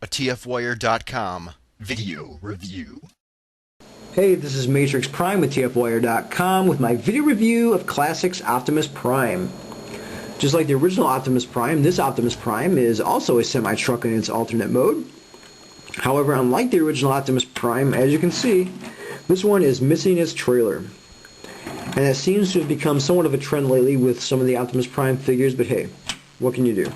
a TFWire.com video review. Hey, this is Matrix Prime with TFWire.com with my video review of Classics Optimus Prime. Just like the original Optimus Prime, this Optimus Prime is also a semi-truck in its alternate mode. However, unlike the original Optimus Prime, as you can see, this one is missing its trailer. And that seems to have become somewhat of a trend lately with some of the Optimus Prime figures, but hey, what can you do?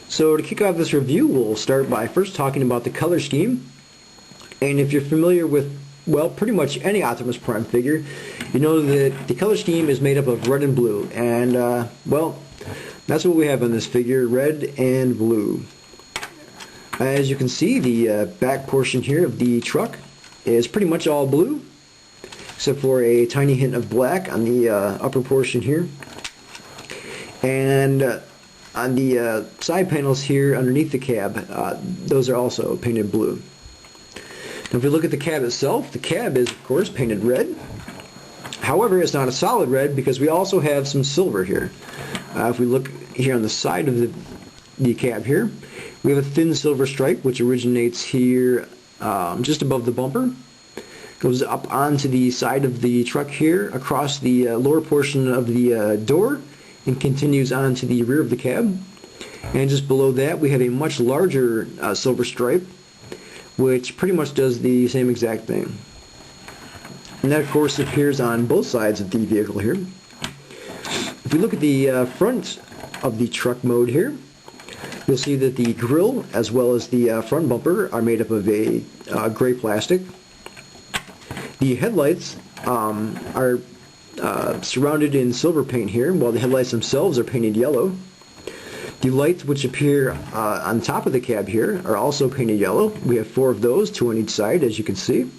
So to kick off this review, we'll start by first talking about the color scheme. And if you're familiar with, well, pretty much any Optimus Prime figure, you know that the color scheme is made up of red and blue. And, well, that's what we have on this figure, red and blue. As you can see, the back portion here of the truck is pretty much all blue, except for a tiny hint of black on the upper portion here. And on the side panels here underneath the cab, those are also painted blue. Now if we look at the cab itself, the cab is of course painted red. However, it's not a solid red because we also have some silver here. If we look here on the side of the cab here, we have a thin silver stripe which originates here just above the bumper. Goes up onto the side of the truck here, across the lower portion of the door, and continues on to the rear of the cab. And just below that we have a much larger silver stripe, which pretty much does the same exact thing. And that of course appears on both sides of the vehicle here. If we look at the front of the truck mode here, you'll see that the grille as well as the front bumper are made up of a gray plastic. The headlights are surrounded in silver paint here, while the headlights themselves are painted yellow. The lights which appear on top of the cab here are also painted yellow. We have 4 of those, 2 on each side, as you can see.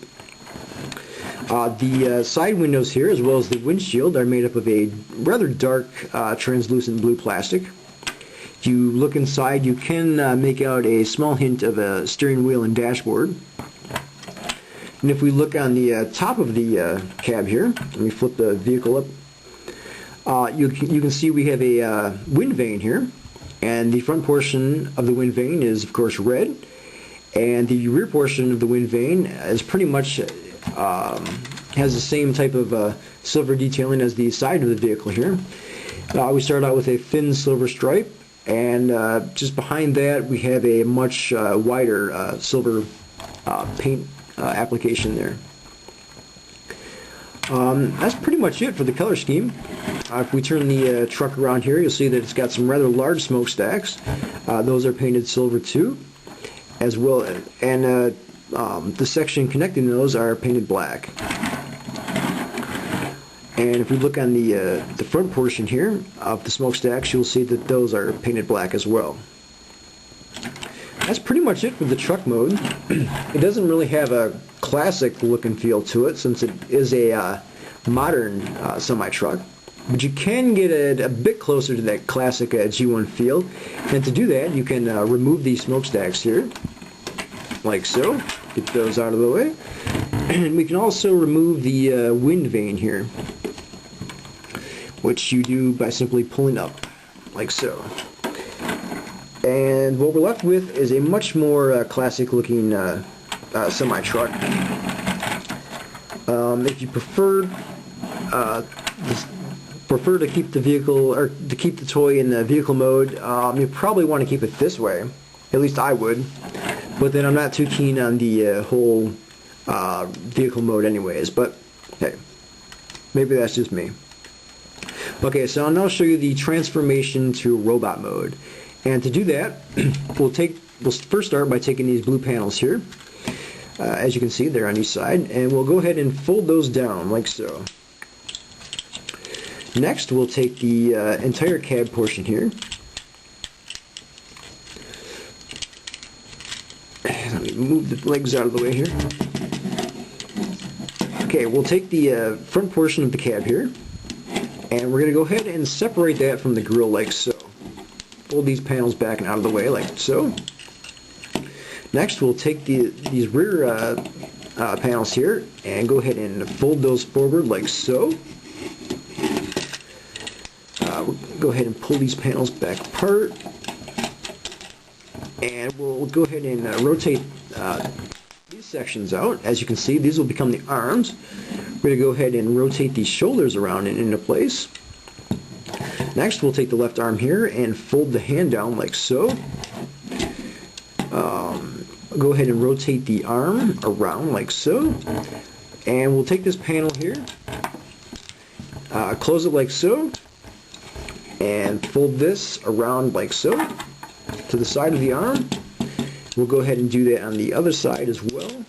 The side windows here, as well as the windshield, are made up of a rather dark translucent blue plastic. If you look inside, you can make out a small hint of a steering wheel and dashboard. And if we look on the top of the cab here, let me flip the vehicle up, you can see we have a wind vane here, and the front portion of the wind vane is of course red, and the rear portion of the wind vane is pretty much has the same type of silver detailing as the side of the vehicle here. We start out with a thin silver stripe, and just behind that we have a much wider silver paint application there. That's pretty much it for the color scheme. If we turn the truck around here, you'll see that it's got some rather large smokestacks. Those are painted silver too, as well, and the section connecting those are painted black. And if we look on the front portion here of the smokestacks, you'll see that those are painted black as well. That's pretty much it for the truck mode. It doesn't really have a classic look and feel to it, since it is a modern semi-truck. But you can get it a bit closer to that classic G1 feel. And to do that, you can remove these smokestacks here, like so. Get those out of the way. And we can also remove the wind vane here, which you do by simply pulling up, like so. And what we're left with is a much more classic looking semi-truck. If you prefer to keep the vehicle, or to keep the toy in the vehicle mode, you probably want to keep it this way. At least I would. But then I'm not too keen on the whole vehicle mode anyways. But hey, maybe that's just me. Okay, so I'll now show you the transformation to robot mode. And to do that, we'll first start by taking these blue panels here. As you can see, they're on each side, and we'll go ahead and fold those down like so. Next, we'll take the entire cab portion here. Let me move the legs out of the way here. Okay, we'll take the front portion of the cab here, and we're going to go ahead and separate that from the grille like so. Fold these panels back and out of the way like so. Next, we'll take these rear panels here and go ahead and fold those forward like so. We'll go ahead and pull these panels back apart. And we'll go ahead and rotate these sections out. As you can see, these will become the arms. We're going to go ahead and rotate these shoulders around and into place. Next, we'll take the left arm here and fold the hand down like so. Go ahead and rotate the arm around like so. And we'll take this panel here, close it like so, and fold this around like so to the side of the arm. We'll go ahead and do that on the other side as well.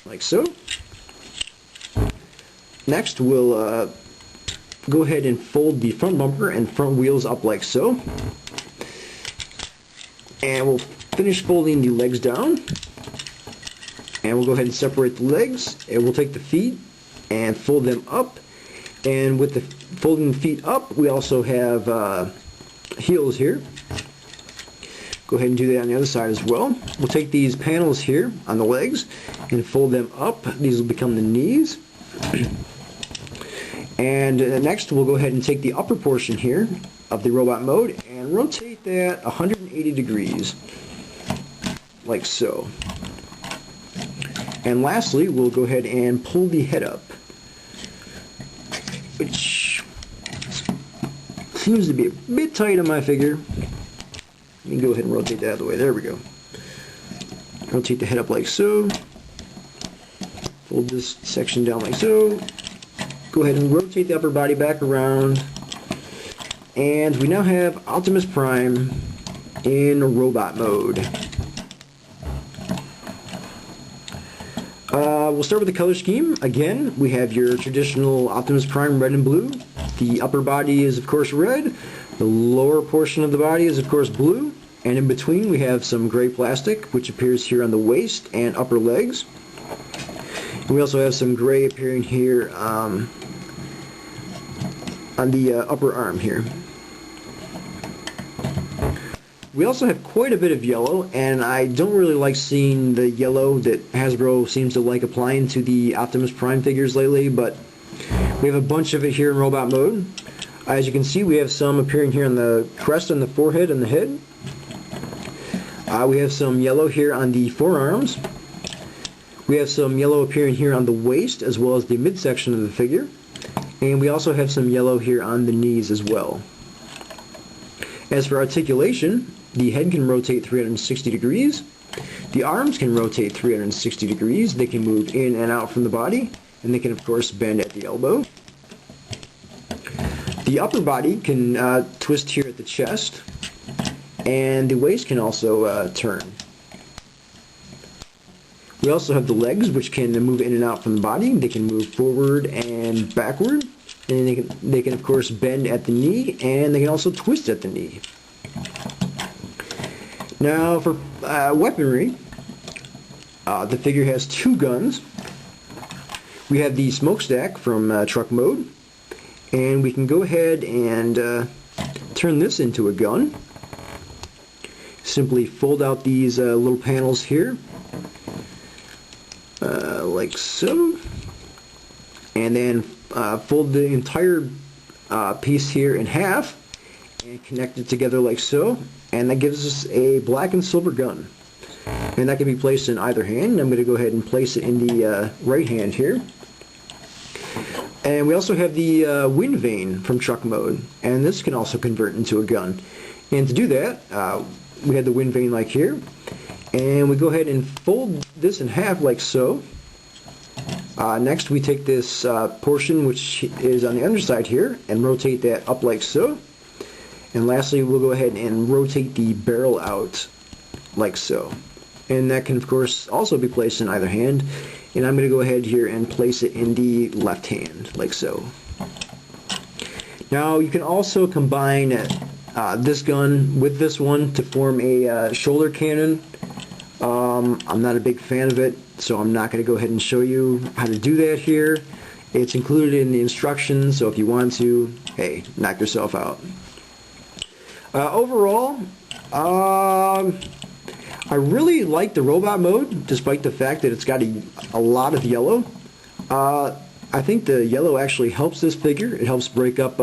Like so. Next, we'll go ahead and fold the front bumper and front wheels up like so. And we'll finish folding the legs down. And we'll go ahead and separate the legs. And we'll take the feet and fold them up. And with the folding the feet up, we also have heels here. Go ahead and do that on the other side as well. We'll take these panels here on the legs and fold them up. These will become the knees. And next we'll go ahead and take the upper portion here of the robot mode and rotate that 180 degrees like so. And lastly, we'll go ahead and pull the head up, which seems to be a bit tight on my figure. Let me go ahead and rotate that out of the way. There we go. Rotate the head up like so. Fold this section down like so. Go ahead and rotate the upper body back around. And we now have Optimus Prime in robot mode. We'll start with the color scheme. Again, we have your traditional Optimus Prime red and blue. The upper body is of course red. The lower portion of the body is of course blue. And in between we have some gray plastic which appears here on the waist and upper legs. We also have some gray appearing here on the upper arm here. We also have quite a bit of yellow, and I don't really like seeing the yellow that Hasbro seems to like applying to the Optimus Prime figures lately, but we have a bunch of it here in robot mode. As you can see, we have some appearing here on the crest and the forehead and the head. We have some yellow here on the forearms. We have some yellow appearing here on the waist as well as the midsection of the figure. And we also have some yellow here on the knees as well. As for articulation, the head can rotate 360 degrees. The arms can rotate 360 degrees. They can move in and out from the body, and they can of course bend at the elbow. The upper body can twist here at the chest, and the waist can also turn. We also have the legs, which can move in and out from the body. They can move forward and backward, and they can of course bend at the knee, and they can also twist at the knee. Now for weaponry, the figure has two guns. We have the smokestack from truck mode, and we can go ahead and turn this into a gun. Simply fold out these little panels here, like so, and then fold the entire piece here in half and connect it together like so, and that gives us a black and silver gun, and that can be placed in either hand. I'm going to go ahead and place it in the right hand here. And we also have the wind vane from truck mode, and this can also convert into a gun. And to do that, we have the wind vane like here, and we go ahead and fold this in half like so. Next we take this portion which is on the underside here and rotate that up like so. And lastly we'll go ahead and rotate the barrel out like so. And that can of course also be placed in either hand. And I'm going to go ahead here and place it in the left hand like so. Now you can also combine this gun with this one to form a shoulder cannon. I'm not a big fan of it, so I'm not going to go ahead and show you how to do that here. It's included in the instructions, so if you want to, hey, knock yourself out. Overall, I really like the robot mode, despite the fact that it's got a lot of yellow. I think the yellow actually helps this figure. It helps break up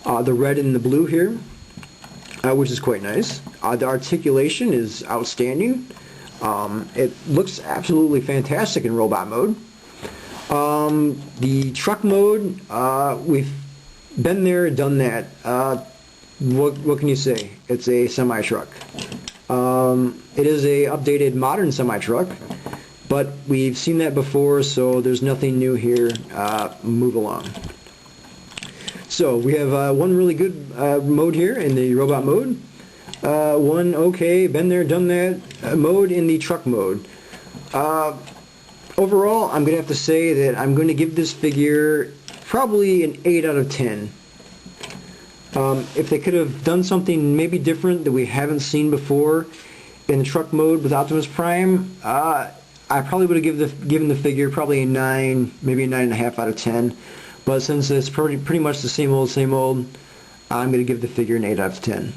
the red and the blue here, which is quite nice. The articulation is outstanding. It looks absolutely fantastic in robot mode. The truck mode, we've been there, done that. What can you say? It's a semi-truck. It is a updated modern semi-truck, but we've seen that before, so there's nothing new here. Move along. So we have one really good mode here in the robot mode. One okay, been there, done that mode in the truck mode. Overall, I'm going to have to say that I'm going to give this figure probably an 8 out of 10. If they could have done something maybe different that we haven't seen before in the truck mode with Optimus Prime, I probably would have given the figure probably a 9, maybe a 9.5 out of 10. But since it's pretty much the same old, I'm going to give the figure an 8 out of 10.